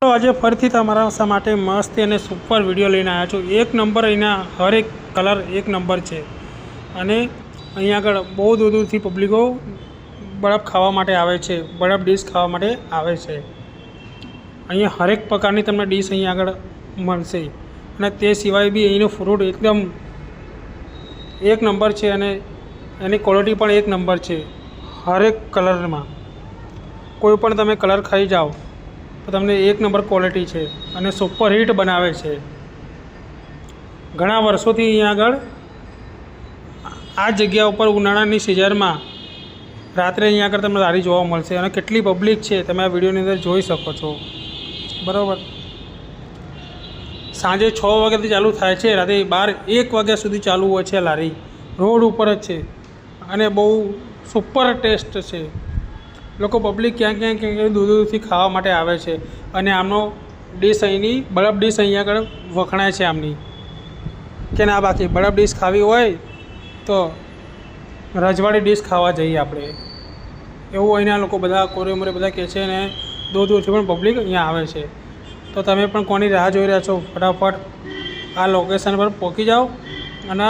તો આજે ફરીથી તમારા માટે મસ્ત અને સુપર વિડીયો લઈને આવ્યા છું। એક નંબર અહીંના હરેક કલર એક નંબર છે અને અહીંયા આગળ બહુ દૂર દૂરથી પબ્લિકો બરફ ખાવા માટે આવે છે, બરફ ડીશ ખાવા માટે આવે છે। અહીંયા હરેક પ્રકારની તમને ડીશ અહીંયા આગળ મળશે અને તે સિવાય બી અહીંનું ફ્રૂટ એકદમ એક નંબર છે અને એની ક્વોલિટી પણ એક નંબર છે। હરેક કલરમાં કોઈ પણ તમે કલર ખાઈ જાઓ તો તમને એક નંબર ક્વોલિટી છે અને સુપર હિટ બનાવે છે। ઘણા વર્ષોથી અહીંયા આગળ આ જગ્યા ઉપર ઉનાળાની સિઝનમાં રાત્રે અહીંયા આગળ તમને લારી જોવા મળશે અને કેટલી પબ્લિક છે તમે આ વિડીયોની અંદર જોઈ શકો છો, બરાબર। સાંજે 6 વાગ્યાથી ચાલુ થાય છે, રાતે 12-1 વાગ્યા સુધી ચાલુ હોય છે લારી, રોડ ઉપર જ છે અને બહુ સુપર ટેસ્ટ છે। લોકો પબ્લિક ક્યાં દૂર દૂરથી ખાવા માટે આવે છે અને આમનો ડીશ અહીંની બરફ ડીશ અહીંયા આગળ વખણાય છે આમની કે ના। બાકી બરફ ડીશ ખાવી હોય તો રજવાડી ડીશ ખાવા જઈએ આપણે, એવું અહીંના લોકો બધા કોરે મોરે બધા કહે છે અને દૂર દૂરથી પણ પબ્લિક અહીંયા આવે છે। તો તમે પણ કોની રાહ જોઈ રહ્યા છો, ફટાફટ આ લોકેશન પર પહોંચી જાઓ અને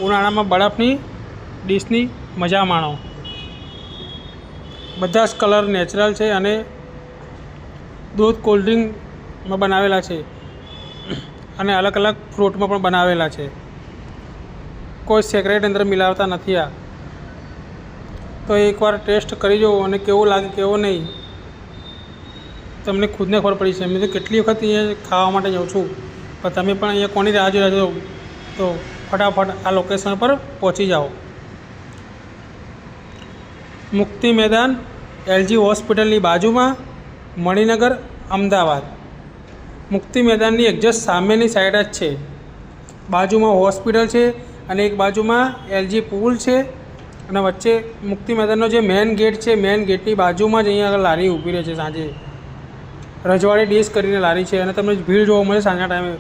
ઉનાળામાં બરફની ડીશની મજા માણો। બધા જ કલર નેચરલ છે અને દૂધ કોલ્ડ્રિંકમાં બનાવેલા છે અને અલગ અલગ ફ્રૂટમાં પણ બનાવેલા છે, કોઈ સિગરેટ અંદર મિલાવતા નથી આ। તો એકવાર ટેસ્ટ કરી જુઓ અને કેવું લાગે કેવો નહીં તમને ખુદને ખબર પડી છે। મેં તો કેટલી વખત અહીંયા ખાવા માટે જાઉં છું, પણ તમે પણ અહીંયા કોની રાહ જોઈ રહ્યા છો તો ફટાફટ આ લોકેશન પર પહોંચી જાઓ। મુક્તિ મેદાન એલજી હોસ્પિટલની બાજુમાં, મણિનગર, અમદાવાદ। મુક્તિ મેદાનની એક્ઝેક્ટ સામેની સાઈડ જ છે, બાજુમાં હોસ્પિટલ છે અને એક બાજુમાં એલજી પુલ છે અને વચ્ચે મુક્તિ મેદાનનો જે મેઇન ગેટ છે, મેઇન ગેટની બાજુમાં જ અહીંયા આગળ લારી ઊભી રહે છે સાંજે, રજવાડી ડીશ કરીને લારી છે અને તમને ભીડ જોવા મળે સાંજના ટાઈમે।